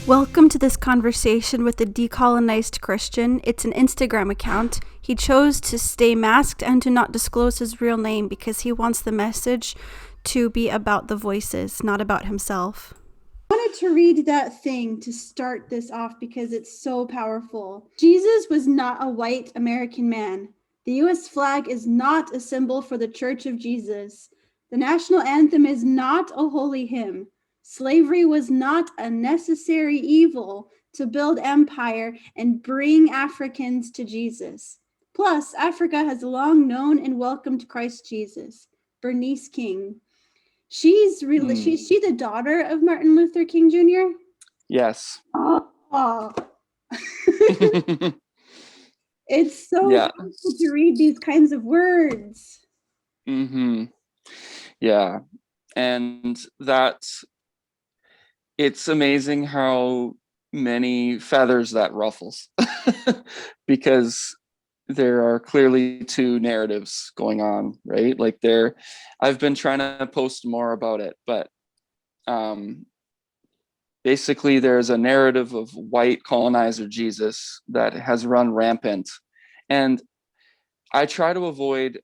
Welcome to this conversation with the Decolonized Christian. It's an Instagram account. He chose to stay masked and to not disclose his real name because he wants the message to be about the voices, not about himself. I wanted to read that thing to start this off because it's so powerful. Jesus was not a white American man. The U.S. flag is not a symbol for the Church of Jesus. The national anthem is not a holy hymn. Slavery was not a necessary evil to build empire and bring Africans to Jesus. Plus, Africa has long known and welcomed Christ Jesus. Bernice King. She's she the daughter of Martin Luther King Jr.? Yes. Oh. It's so powerful to read these kinds of words. Yeah. And it's amazing how many feathers that ruffles because there are clearly two narratives going on, right? Like I've been trying to post more about it, but basically there's a narrative of white colonizer Jesus that has run rampant. And I try to avoid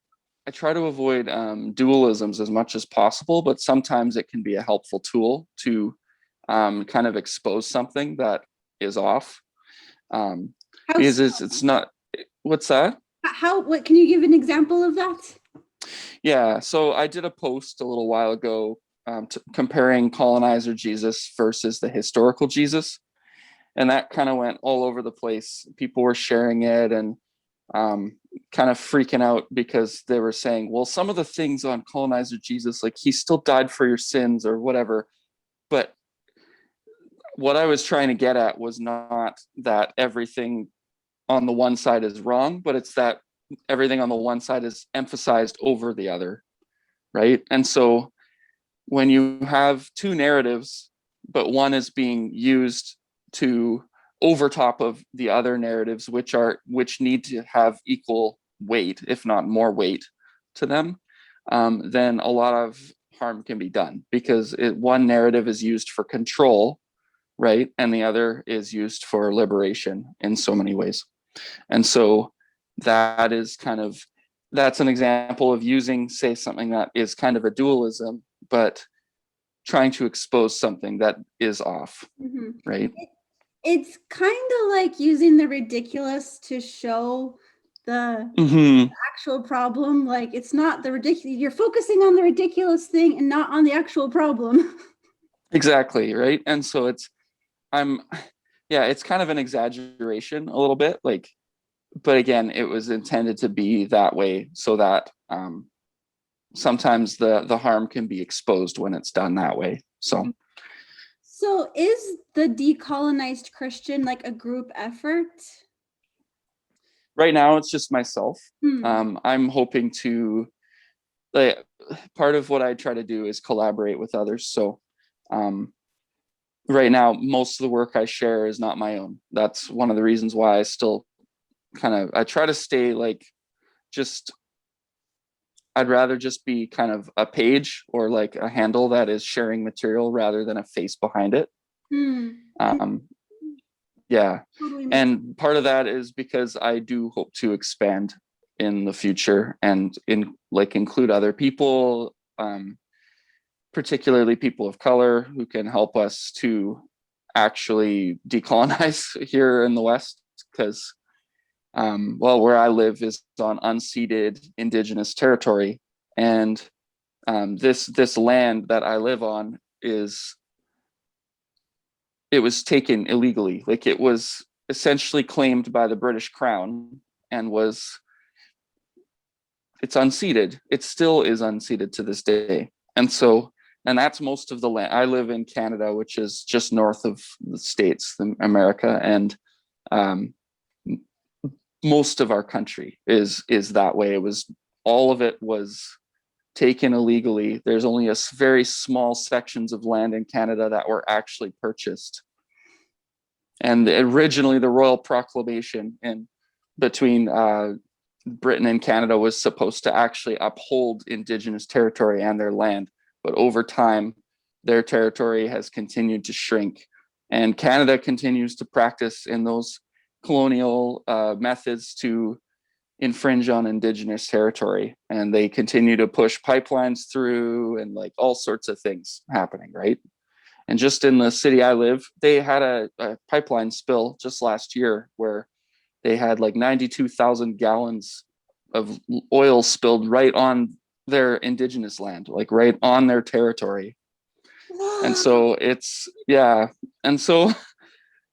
dualisms as much as possible, but sometimes it can be a helpful tool to kind of expose something that is off. Because it's not, what's that? What can you give an example of that? Yeah, so I did a post a little while ago comparing colonizer Jesus versus the historical Jesus. And that kind of went all over the place. People were sharing it and kind of freaking out because they were saying, well, some of the things on colonizer Jesus, like he still died for your sins or whatever. But what I was trying to get at was not that everything on the one side is wrong, but it's that everything on the one side is emphasized over the other, right? And so when you have two narratives, but one is being used to over top of the other narratives, which need to have equal weight, if not more weight to them, then a lot of harm can be done because one narrative is used for control, right? And the other is used for liberation in so many ways. And so that's an example of using, say, something that is kind of a dualism, but trying to expose something that is off, right? It's kind of like using the ridiculous to show the actual problem. Like it's not the ridiculous, you're focusing on the ridiculous thing and not on the actual problem. Exactly, right? And so it's kind of an exaggeration a little bit, like, but again, it was intended to be that way so that sometimes the harm can be exposed when it's done that way. So is the Decolonized Christian like a group effort? Right now it's just myself. I'm hoping to, like, part of what I try to do is collaborate with others. So right now most of the work I share is not my own. That's one of the reasons why I still I try to stay like I'd rather just be kind of a page or like a handle that is sharing material rather than a face behind it. Yeah. And part of that is because I do hope to expand in the future and include other people, particularly people of color who can help us to actually decolonize here in the West, because where I live is on unceded Indigenous territory, and this land that I live on it was taken illegally. Like it was essentially claimed by the British Crown and it's unceded. It still is unceded to this day. And that's most of the land. I live in Canada, which is just north of the States, America, and most of our country is that way. All of it was taken illegally. There's only a very small sections of land in Canada that were actually purchased. And originally the Royal Proclamation between Britain and Canada was supposed to actually uphold Indigenous territory and their land. But over time, their territory has continued to shrink And Canada continues to practice in those colonial methods to infringe on Indigenous territory. And they continue to push pipelines through and like all sorts of things happening, right? And just in the city I live, they had a pipeline spill just last year where they had like 92,000 gallons of oil spilled right on their Indigenous land, like right on their territory. And so it's, yeah. And so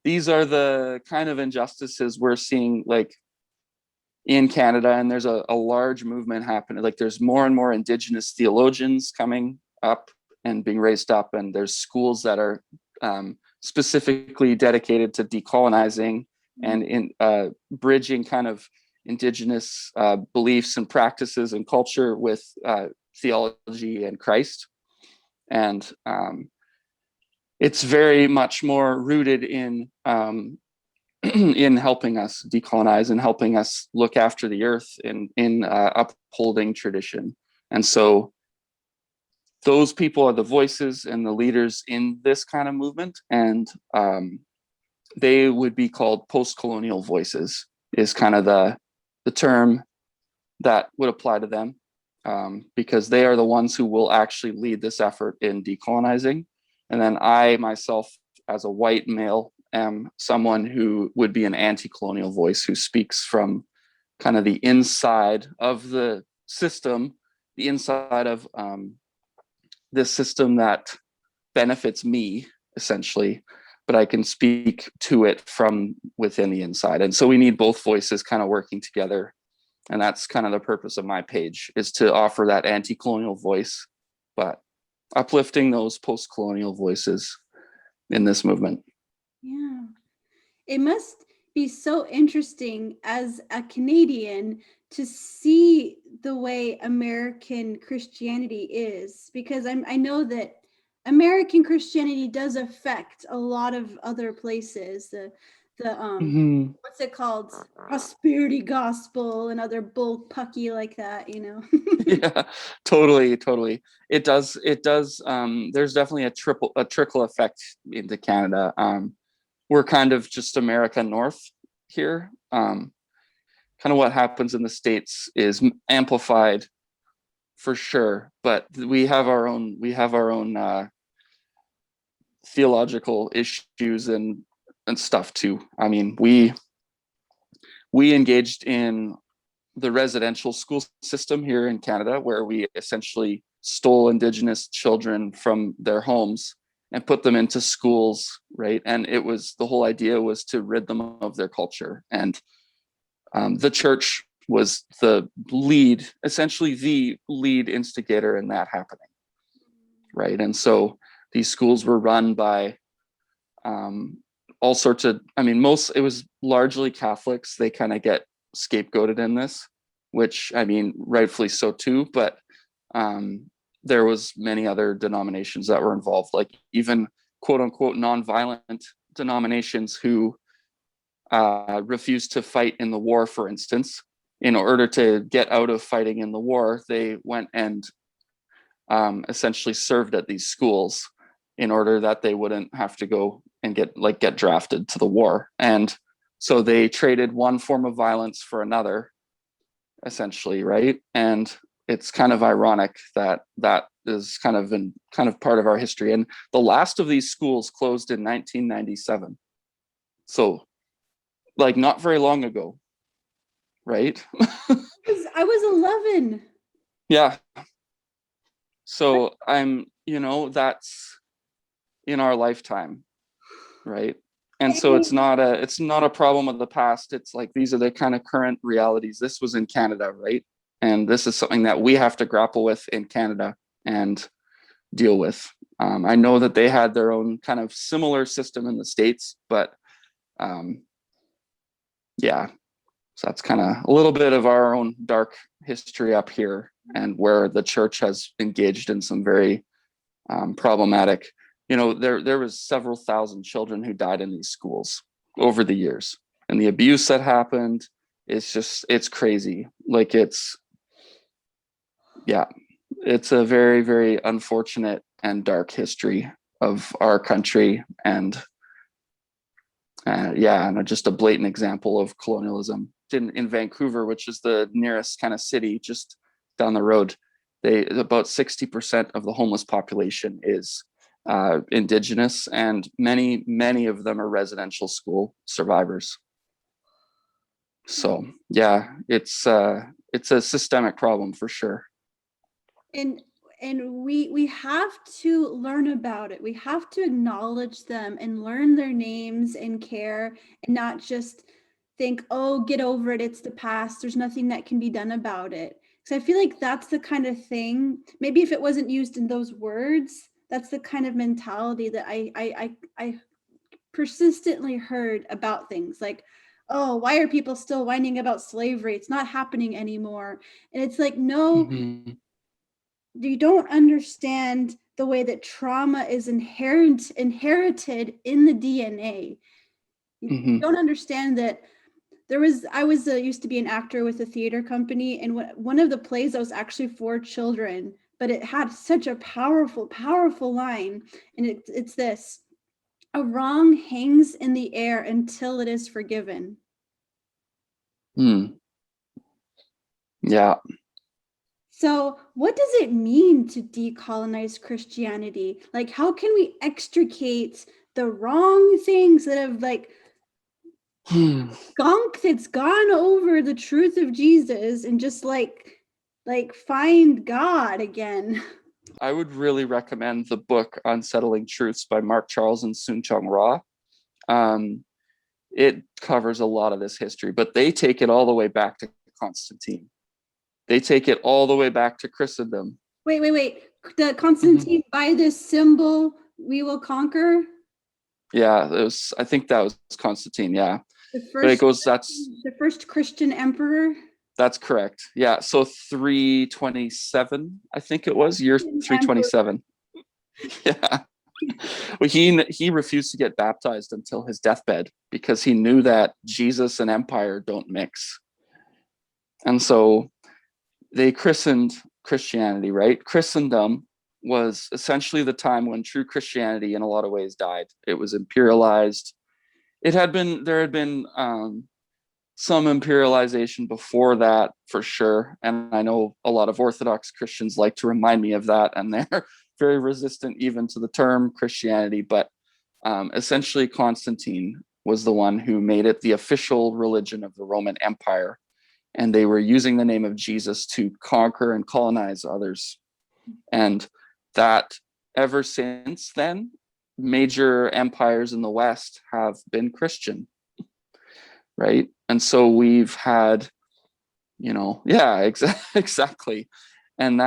these are the kind of injustices we're seeing like in Canada. And there's a large movement happening. Like there's more and more Indigenous theologians coming up and being raised up. And there's schools that are specifically dedicated to decolonizing and in bridging kind of Indigenous beliefs and practices and culture with theology and Christ. And it's very much more rooted in in helping us decolonize and helping us look after the earth in upholding tradition. And so those people are the voices and the leaders in this kind of movement. And they would be called post-colonial voices is kind of the term that would apply to them, because they are the ones who will actually lead this effort in decolonizing. And then I myself, as a white male, am someone who would be an anti-colonial voice who speaks from kind of the inside of the system, the inside of this system that benefits me, essentially, but I can speak to it from within the inside. And so we need both voices kind of working together. And that's kind of the purpose of my page, is to offer that anti-colonial voice, but uplifting those post-colonial voices in this movement. Yeah. It must be so interesting as a Canadian to see the way American Christianity is, because I know that American Christianity does affect a lot of other places. The what's it called? Prosperity gospel and other bull pucky like that, you know. Yeah, totally. It does. There's definitely a trickle effect into Canada. We're kind of just America North here. Kind of what happens in the States is amplified for sure, but we have our own theological issues and stuff too. I mean, we engaged in the residential school system here in Canada, where we essentially stole Indigenous children from their homes and put them into schools, right? And it was, the whole idea was to rid them of their culture. And the church was essentially the lead instigator in that happening, right? And so these schools were run by all sorts of, it was largely Catholics. They kind of get scapegoated in this, which, rightfully so too, but there was many other denominations that were involved, like even quote unquote nonviolent denominations who refused to fight in the war, for instance. In order to get out of fighting in the war, they went and essentially served at these schools in order that they wouldn't have to go and get drafted to the war. And so they traded one form of violence for another, essentially, right? And it's kind of ironic that that is kind of part of our history. And the last of these schools closed in 1997. So like not very long ago, right? I was 11. Yeah. So that's in our lifetime, right? And so it's not a problem of the past. It's like, these are the kind of current realities. This was in Canada, right? And this is something that we have to grapple with in Canada and deal with. I know that they had their own kind of similar system in the States, but yeah, so that's kind of a little bit of our own dark history up here, and where the church has engaged in some very problematic. There was several thousand children who died in these schools over the years, and the abuse that happened, it's crazy. Like it's a very, very unfortunate and dark history of our country. And Yeah, and just a blatant example of colonialism. In Vancouver, which is the nearest kind of city just down the road, they about 60% of the homeless population is Indigenous, and many of them are residential school survivors. So yeah, it's a systemic problem for sure. and we have to learn about it. We have to acknowledge them and learn their names and care, and not just think, oh, get over it, it's the past, there's nothing that can be done about it. Because I feel like that's the kind of thing, maybe if it wasn't used in those words, that's the kind of mentality that I persistently heard about things like, oh, why are people still whining about slavery, it's not happening anymore. And it's like, no, Mm-hmm. you don't understand the way that trauma is inherited in the DNA. You Mm-hmm. don't understand that I was used to be an actor with a theater company, and one of the plays that was actually for children, but it had such a powerful line, and it's this: a wrong hangs in the air until it is forgiven. Mm. Yeah. So, what does it mean to decolonize Christianity? Like, how can we extricate the wrong things that have like Hmm. gunk that's gone over the truth of Jesus, and just find God again? I would really recommend the book Unsettling Truths by Mark Charles and Soon Chung Ra. Um, it covers a lot of this history, but they take it all the way back to Constantine. They take it all the way back to Christendom. Wait. The Mm-hmm. Constantine, by this symbol we will conquer. Yeah, it was. I think that was Constantine. Yeah, The but it first goes. the first Christian emperor. That's correct. Yeah, so 327, I think it was year Emperor. 327. Yeah. Well, he refused to get baptized until his deathbed because he knew that Jesus and empire don't mix. And so they christened Christianity, right? Christendom was essentially the time when true Christianity in a lot of ways died. It was imperialized. There had been some imperialization before that for sure. And I know a lot of Orthodox Christians like to remind me of that, and they're very resistant even to the term Christianity. But essentially, Constantine was the one who made it the official religion of the Roman Empire. And they were using the name of Jesus to conquer and colonize others. And that ever since then, major empires in the West have been Christian, right? And so we've had, yeah, exactly. And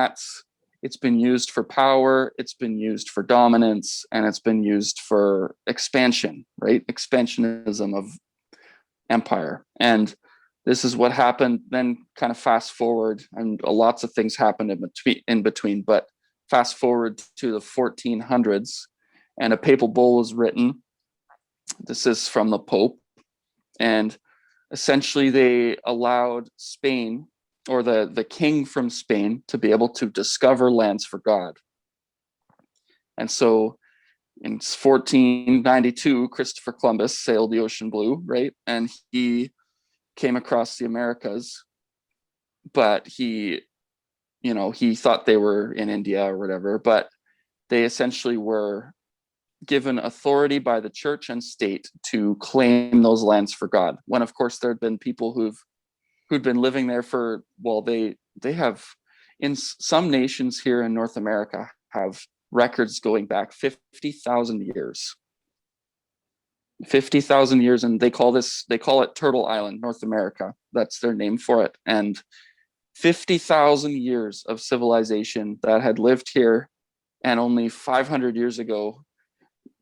it's been used for power, it's been used for dominance, and it's been used for expansion, right? Expansionism of empire. And this is what happened. Then kind of fast forward, and lots of things happened in between, but fast forward to the 1400s, and a papal bull was written. This is from the Pope, and essentially they allowed Spain, or the king from Spain, to be able to discover lands for God. And so in 1492, Christopher Columbus sailed the ocean blue, right? And he came across the Americas, but he thought they were in India or whatever, but they essentially were given authority by the church and state to claim those lands for God. When of course there had been people who'd been living there for, well, they have, in some nations here in North America, have records going back 50,000 years. 50,000 years, and they call it Turtle Island, North America. That's their name for it. And 50,000 years of civilization that had lived here, and only 500 years ago,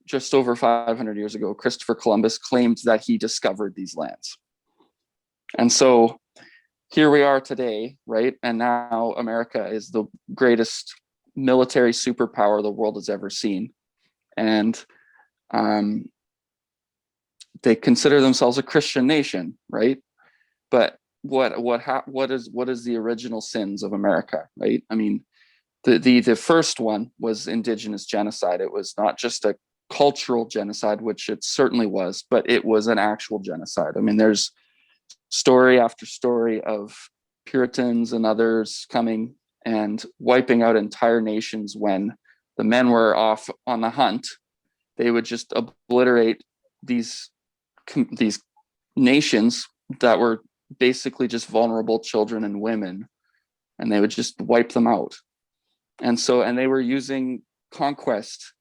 just over 500 years ago, Christopher Columbus claimed that he discovered these lands. And so here we are today, right? And now America is the greatest military superpower the world has ever seen. And they consider themselves a Christian nation, right? But what is the original sins of America, right? I mean, the first one was Indigenous genocide. It was not just a cultural genocide, which it certainly was, but it was an actual genocide. I mean, there's story after story of Puritans and others coming and wiping out entire nations when the men were off on the hunt. They would just obliterate these nations that were basically just vulnerable children and women, and they would just wipe them out. And they were using conquest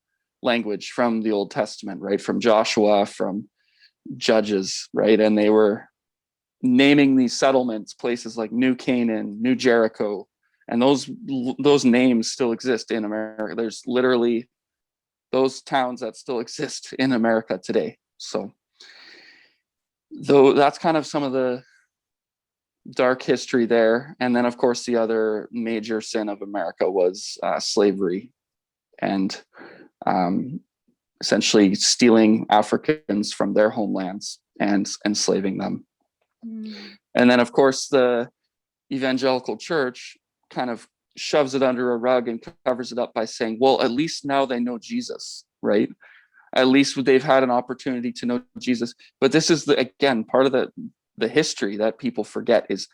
language from the Old Testament, right? From Joshua, from Judges, right? And they were naming these settlements, places like New Canaan, New Jericho, and those names still exist in America. There's literally those towns that still exist in America today. So though that's kind of some of the dark history there. And then of course the other major sin of America was slavery, and essentially stealing Africans from their homelands and enslaving them. And then of course the evangelical church kind of shoves it under a rug and covers it up by saying, well, at least now they know Jesus, right? At least they've had an opportunity to know Jesus. But this is again part of the history that people forget is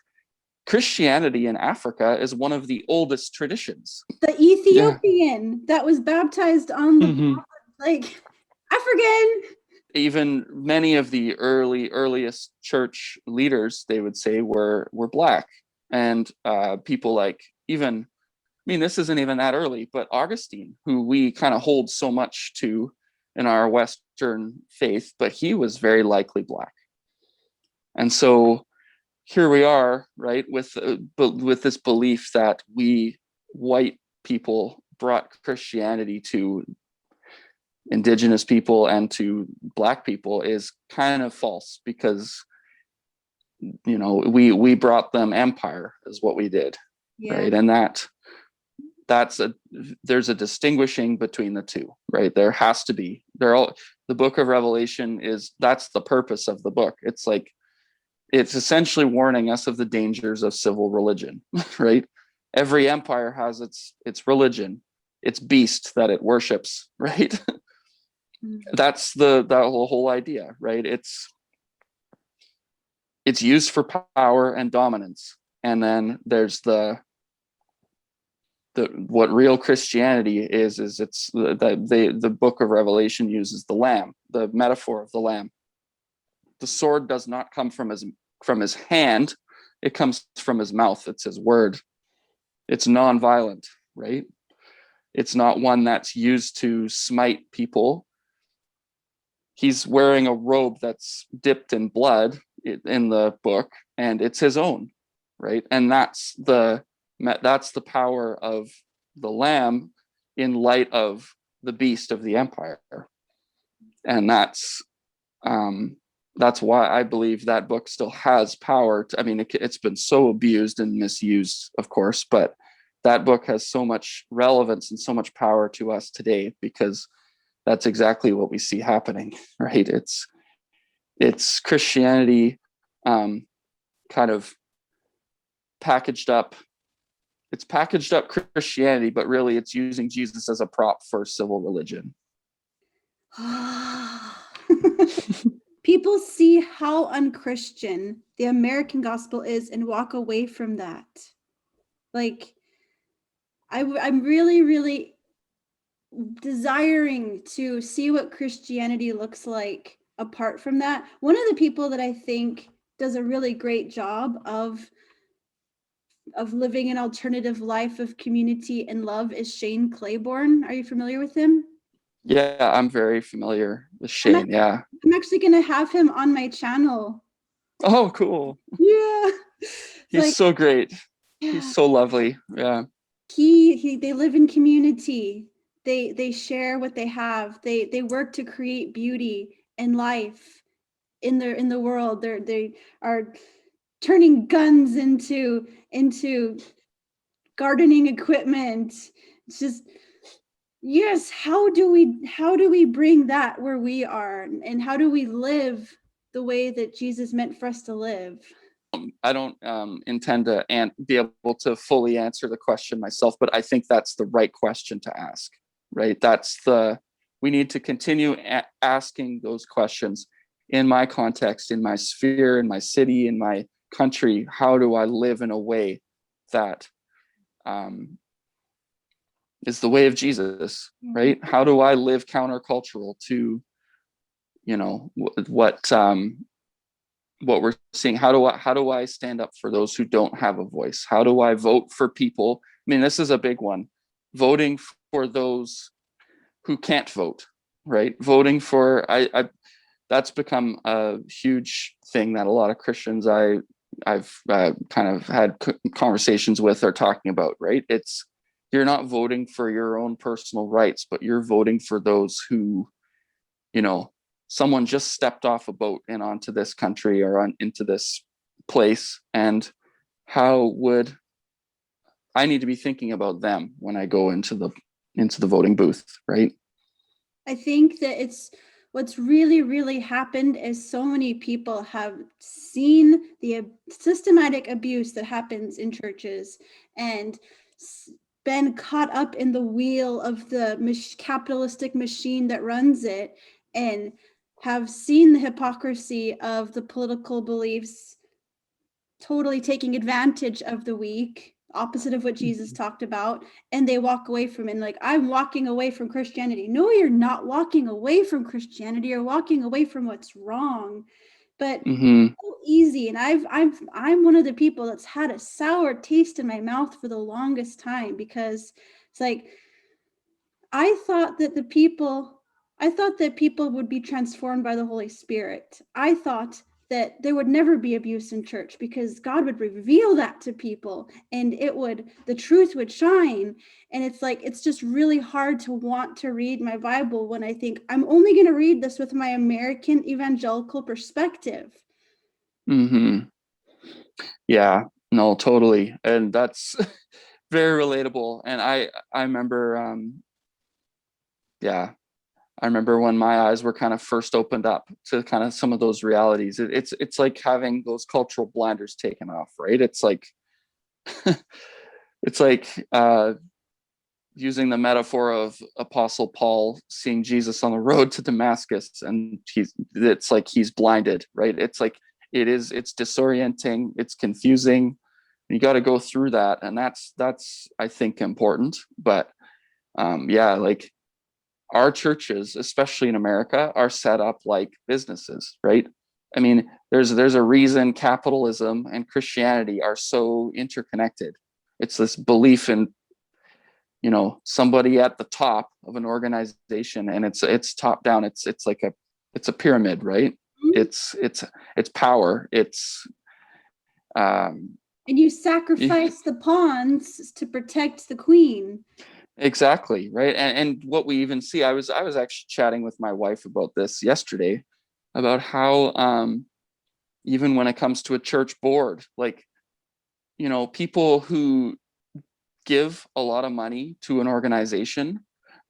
Christianity in Africa is one of the oldest traditions. The Ethiopian that was baptized on the like African. Even many of the earliest church leaders, they would say, were Black. And people like even, I mean, this isn't even that early, but Augustine, who we kind of hold so much to in our Western faith, but he was very likely Black. And so here we are, right, with this belief that we white people brought Christianity to Indigenous people and to Black people is kind of false, because we brought them empire is what we did. Yeah. Right. And there's a distinguishing between the two, right? There has to be. The book of Revelation that's the purpose of the book. It's like it's essentially warning us of the dangers of civil religion, right? Every empire has its religion, its beast that it worships, right? That's that whole idea, right? It's used for power and dominance. And then there's what real Christianity is it's the book of Revelation uses the lamb, the metaphor of the lamb. The sword does not come from his hand, it comes from his mouth. It's his word. It's non-violent, right? It's not one that's used to smite people. He's wearing a robe that's dipped in blood in the book, and it's his own, right? And that's the power of the lamb in light of the beast of the empire. And that's why I believe that book still has power. It's been so abused and misused, of course, but that book has so much relevance and so much power to us today, because that's exactly what we see happening, right? It's Christianity kind of packaged up. It's packaged up Christianity, but really it's using Jesus as a prop for civil religion. People see how unchristian the American gospel is and walk away from that. Like, I'm really, really desiring to see what Christianity looks like apart from that. One of the people that I think does a really great job of living an alternative life of community and love is Shane Claiborne. Are you familiar with him? Yeah, I'm very familiar with Shane. I'm actually going to have him on my channel. Oh, cool. Yeah. He's so great. Yeah. He's so lovely. Yeah. They live in community. They share what they have. They work to create beauty and life in the world. They are turning guns into gardening equipment. It's just, yes, how do we bring that where we are, and how do we live the way that Jesus meant for us to live? I don't intend to be able to fully answer the question myself, but I think that's the right question to ask, right? That's the we need to continue asking those questions. In my context, in my sphere, in my city, in my country, how do I live in a way that is the way of Jesus, right? How do I live countercultural to, you know, what we're seeing? How do I stand up for those who don't have a voice? How do I vote for people? I mean, this is a big one. Voting for those who can't vote, right? Voting for I that's become a huge thing that a lot of Christians I've kind of had conversations with are talking about, right? It's, you're not voting for your own personal rights, but you're voting for those who, you know, someone just stepped off a boat and onto this country or into this place, and how would I need to be thinking about them when I go into the voting booth, right? I think that it's what's really happened is so many people have seen the systematic abuse that happens in churches and been caught up in the wheel of the capitalistic machine that runs it, and have seen the hypocrisy of the political beliefs totally taking advantage of the weak, opposite of what Jesus talked about, and they walk away from it. And like, I'm walking away from Christianity. No, you're not walking away from Christianity. You're walking away from what's wrong. But Mm-hmm. so easy. And I'm one of the people that's had a sour taste in my mouth for the longest time, because it's like, I thought that people would be transformed by the Holy Spirit. I thought that there would never be abuse in church because God would reveal that to people, and the truth would shine. And it's like, it's just really hard to want to read my Bible when I think I'm only going to read this with my American evangelical perspective. Mm-hmm. Yeah, no, totally. And that's very relatable. And I remember, yeah, I remember when my eyes were kind of first opened up to kind of some of those realities. It's like having those cultural blinders taken off, right? It's like it's like using the metaphor of Apostle Paul seeing Jesus on the road to Damascus, and it's like he's blinded, right? It's like it's disorienting, it's confusing. You got to go through that, and that's I think important. But yeah, like our churches, especially in America, are set up like businesses, right? I mean, there's a reason capitalism and Christianity are so interconnected. It's this belief in, you know, somebody at the top of an organization, and it's top down. It's like it's a pyramid, right? Mm-hmm. It's power. It's And you sacrifice the pawns to protect the queen. exactly, right. And what we even see, I was actually chatting with my wife about this yesterday, about how even when it comes to a church board, like, you know, people who give a lot of money to an organization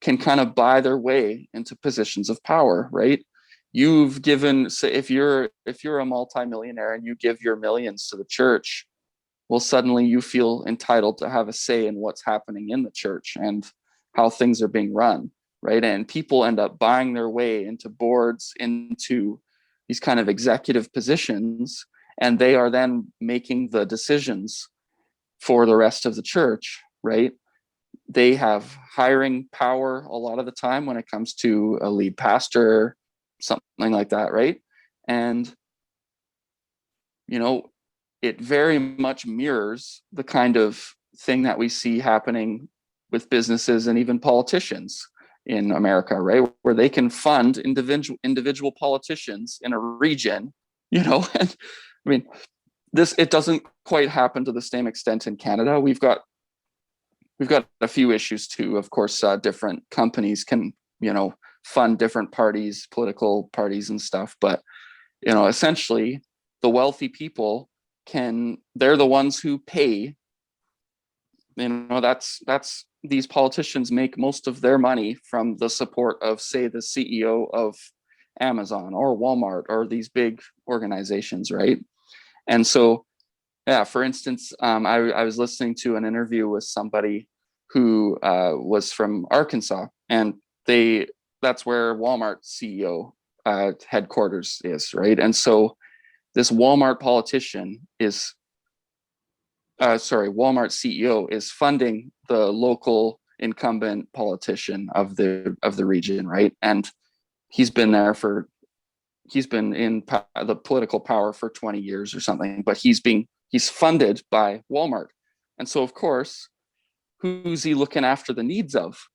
can kind of buy their way into positions of power, right? You've given, say, if you're a multimillionaire and you give your millions to the church, well, suddenly you feel entitled to have a say in what's happening in the church and how things are being run, right? And people end up buying their way into boards, into these kind of executive positions, and they are then making the decisions for the rest of the church, right? They have hiring power a lot of the time when it comes to a lead pastor, something like that, right? And, you know, it very much mirrors the kind of thing that we see happening with businesses and even politicians in America, right? Where they can fund individual politicians in a region, you know. And I mean, it doesn't quite happen to the same extent in Canada. We've got a few issues too. Of course, different companies can, you know, fund different parties, political parties and stuff. But, you know, essentially the wealthy people they're the ones who pay, you know, that's these politicians make most of their money from the support of, say, the CEO of Amazon or Walmart or these big organizations, right? And so, yeah, for instance, I was listening to an interview with somebody who was from Arkansas, and they that's where Walmart CEO headquarters is, right? And so this Walmart politician is Walmart CEO is funding the local incumbent politician of the region, right? And he's been there for he's been in the political power for 20 years or something, but he's funded by Walmart. And so of course, who's he looking after the needs of,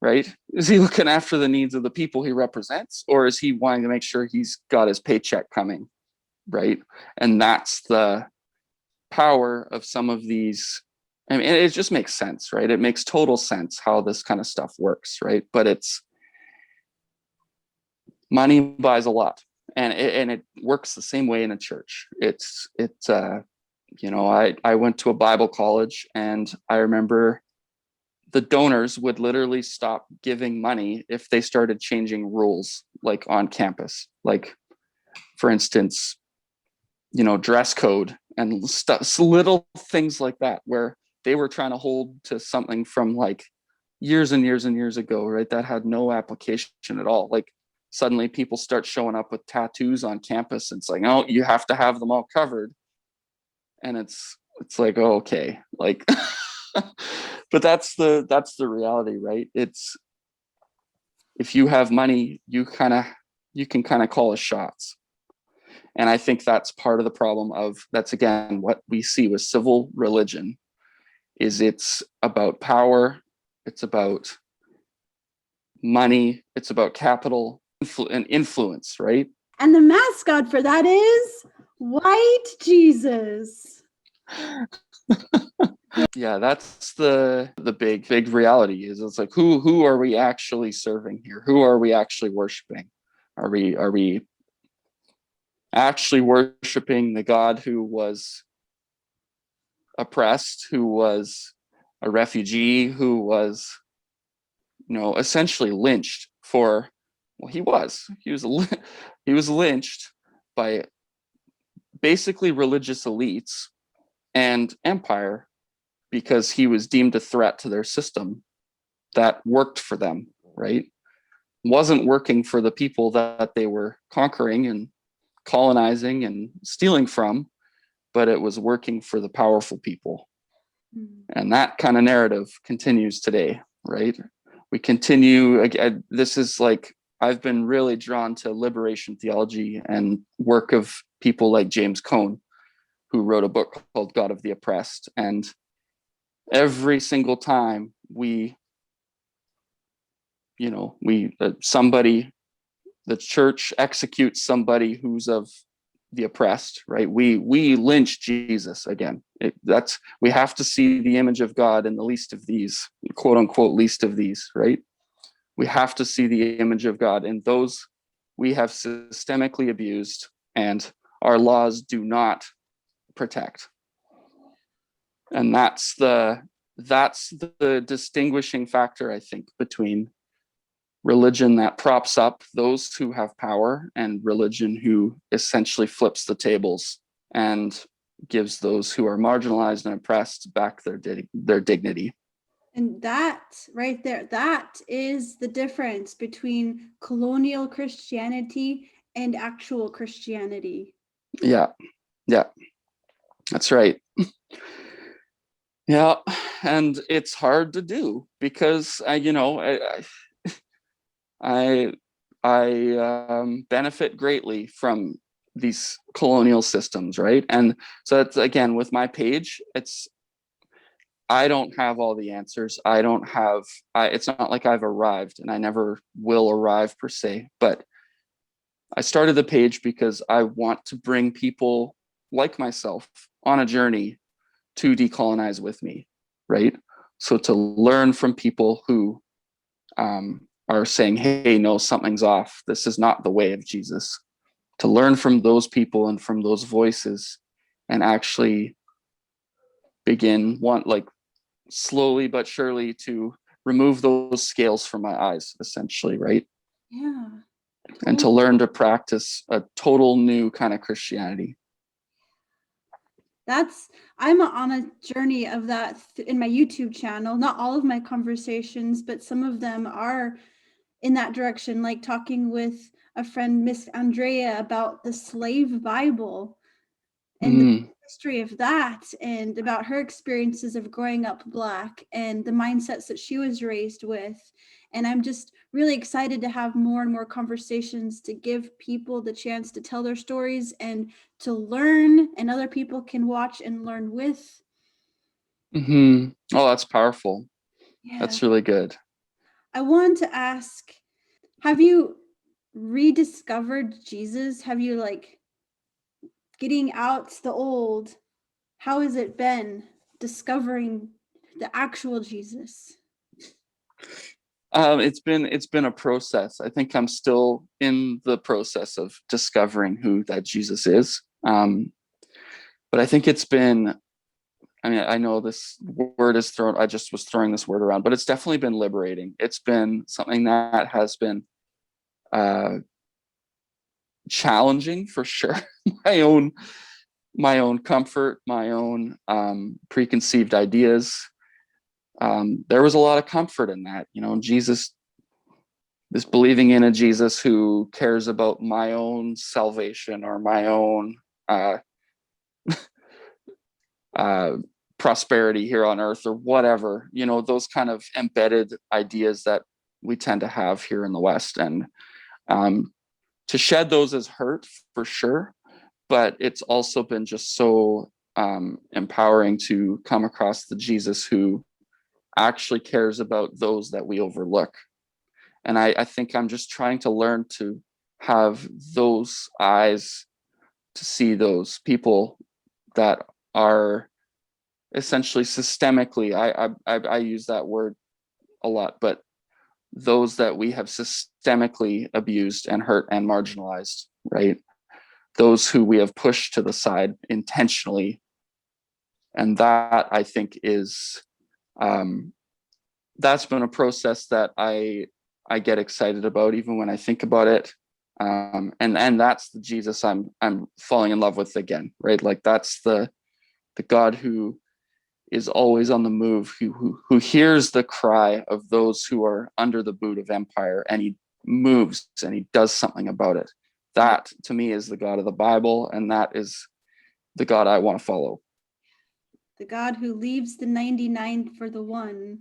right? Is he looking after the needs of the people he represents, or is he wanting to make sure he's got his paycheck coming, right? And that's the power of some of these. I mean, it just makes sense, right? It makes total sense how this kind of stuff works, right? But it's money buys a lot, and it works the same way in a church. I went to a Bible college, and I remember the donors would literally stop giving money if they started changing rules, like on campus, like for instance, dress code and stuff, little things like that, where they were trying to hold to something from like years and years and years ago, right? That had no application at all. Like suddenly people start showing up with tattoos on campus, and it's like, oh, you have to have them all covered. And it's like, oh, okay, like, but that's the reality, right? It's, if you have money, you can kind of call the shots. And I think that's part of the problem that's again what we see with civil religion, is it's about power, it's about money, it's about capital and influence, right? And the mascot for that is White Jesus. Yeah, that's the big reality. Is it's like, who are we actually serving here? Who are we actually worshiping? Are we actually worshiping the God who was oppressed, who was a refugee, who was, essentially lynched for, well, he was lynched by basically religious elites and empire, because he was deemed a threat to their system that worked for them, right? Wasn't working for the people that they were conquering and colonizing and stealing from, but it was working for the powerful people. And that kind of narrative continues today, right? We continue, again, this is like, I've been really drawn to liberation theology and work of people like James Cone, who wrote a book called God of the Oppressed. And every single time the church executes somebody who's of the oppressed, right? We lynch Jesus again. We have to see the image of God in the least of these, quote unquote, least of these, right? We have to see the image of God in those we have systemically abused and our laws do not protect. And that's the distinguishing factor, I think, between religion that props up those who have power and religion who essentially flips the tables and gives those who are marginalized and oppressed back their dignity. And that right there, that is the difference between colonial Christianity and actual Christianity. Yeah, that's right. Yeah, and it's hard to do because I benefit greatly from these colonial systems, right? And so that's, again, with my page, I don't have all the answers. It's not like I've arrived, and I never will arrive per se, but I started the page because I want to bring people like myself on a journey to decolonize with me, right? So to learn from people who are saying, hey, no, something's off. This is not the way of Jesus. To learn from those people and from those voices, and actually begin slowly but surely to remove those scales from my eyes, essentially, right? Yeah. And to learn to practice a total new kind of Christianity. I'm on a journey of that in my YouTube channel. Not all of my conversations, but some of them are in that direction, like talking with a friend, Miss Andrea, about the slave Bible and the history of that, and about her experiences of growing up Black and the mindsets that she was raised with. And I'm just really excited to have more and more conversations to give people the chance to tell their stories and to learn, and other people can watch and learn with. Oh, that's powerful. Yeah. That's really good. I want to ask, have you rediscovered Jesus? Have you, like, getting out the old, how has it been discovering the actual Jesus? It's been a process. I think I'm still in the process of discovering who that Jesus is. But I think it's been, I mean, I know this word is thrown, I just was throwing this word around, but it's definitely been liberating. It's been something that has been challenging for sure. my own comfort, my own preconceived ideas. There was a lot of comfort in that, Jesus, this believing in a Jesus who cares about my own salvation or my own prosperity here on earth or whatever, those kind of embedded ideas that we tend to have here in the West. And to shed those is hurt for sure, but it's also been just so empowering to come across the Jesus who actually cares about those that we overlook. And I think I'm just trying to learn to have those eyes to see those people that are essentially systemically, I use that word a lot, but those that we have systemically abused and hurt and marginalized, right? Those who we have pushed to the side intentionally. And that, I think, is that's been a process that I get excited about even when I think about it. And that's the Jesus I'm falling in love with again, right? Like that's the God who is always on the move, who hears the cry of those who are under the boot of empire, and he moves and he does something about it. That to me is the God of the Bible, and that is the God I want to follow. The God who leaves the 99 for the one.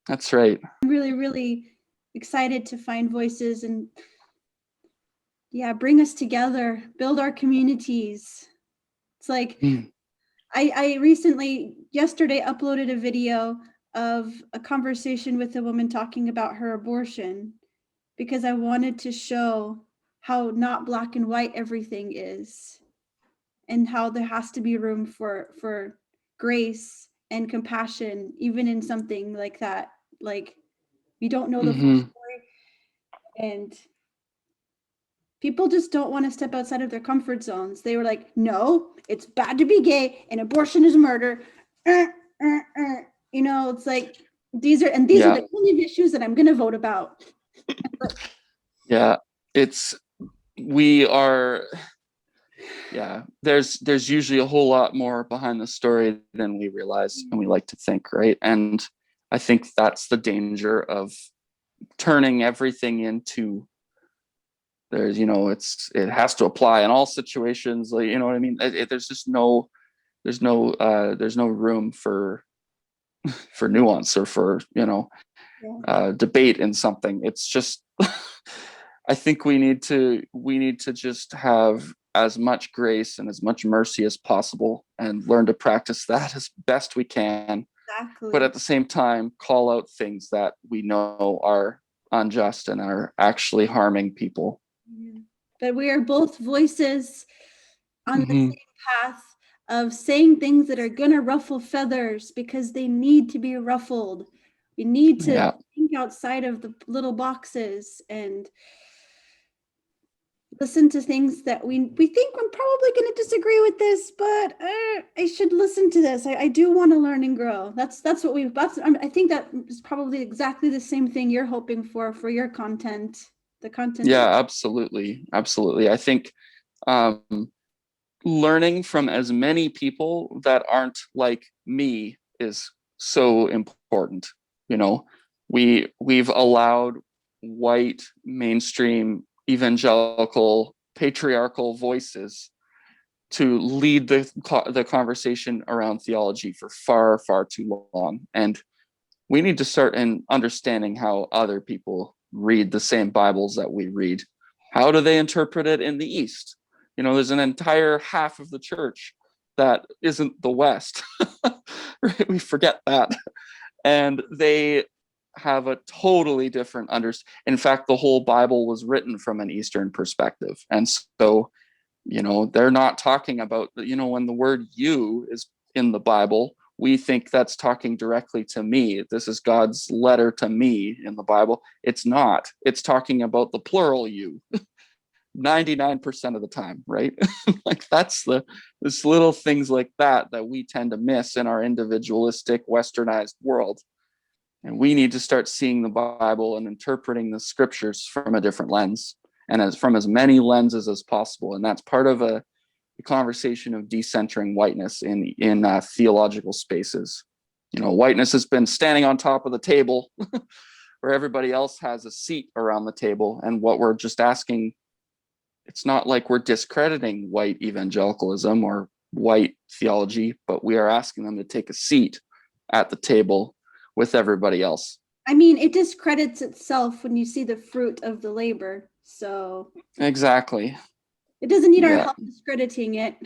That's right. I'm really, really excited to find voices and bring us together, build our communities. It's like, I recently, yesterday, uploaded a video of a conversation with a woman talking about her abortion, because I wanted to show how not black and white everything is, and how there has to be room for grace and compassion, even in something like that. Like, we don't know the full story, and people just don't want to step outside of their comfort zones. They were like, no, it's bad to be gay and abortion is murder. It's like, these are the only issues that I'm going to vote about. Yeah, there's usually a whole lot more behind the story than we realize and we like to think, right? And I think that's the danger of turning everything into it has to apply in all situations, like, you know what I mean? There's just there's no room for nuance or for debate in something. It's just I think we need to just have as much grace and as much mercy as possible and learn to practice that as best we can. Exactly. But at the same time, call out things that we know are unjust and are actually harming people. But we are both voices on the same path of saying things that are going to ruffle feathers because they need to be ruffled. We need to think outside of the little boxes and listen to things that we think I'm probably going to disagree with this, but I should listen to this. I do want to learn and grow. That's what I think that is probably exactly the same thing you're hoping for your content, the content. Yeah, absolutely. I think learning from as many people that aren't like me is so important. We've allowed white, mainstream, evangelical, patriarchal voices to lead the conversation around theology for far, far too long. And we need to start in understanding how other people read the same Bibles that we read. How do they interpret it in the East? You know, there's an entire half of the church that isn't the West. Right? We forget that. And they have a totally different understanding. In fact, the whole Bible was written from an Eastern perspective. And so, you know, they're not talking about, you know, when the word you is in the Bible, we think that's talking directly to me. This is God's letter to me in the Bible. It's not. It's talking about the plural you 99% of the time, right? Like that's this little things like that we tend to miss in our individualistic westernized world. And we need to start seeing the Bible and interpreting the scriptures from a different lens and from as many lenses as possible. And that's part of a conversation of decentering whiteness in theological spaces. You know, whiteness has been standing on top of the table where everybody else has a seat around the table. And what we're just asking, it's not like we're discrediting white evangelicalism or white theology, but we are asking them to take a seat at the table with everybody else. I mean, it discredits itself when you see the fruit of the labor. So exactly. It doesn't need our help discrediting it.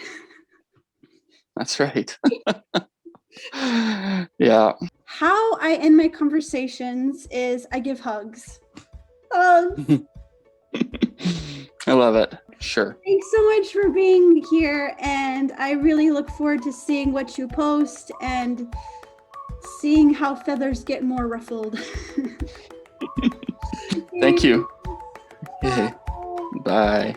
That's right. Yeah. How I end my conversations is I give hugs. Hugs. I love it. Sure. Thanks so much for being here, and I really look forward to seeing what you post and seeing how feathers get more ruffled. Thank you. Bye.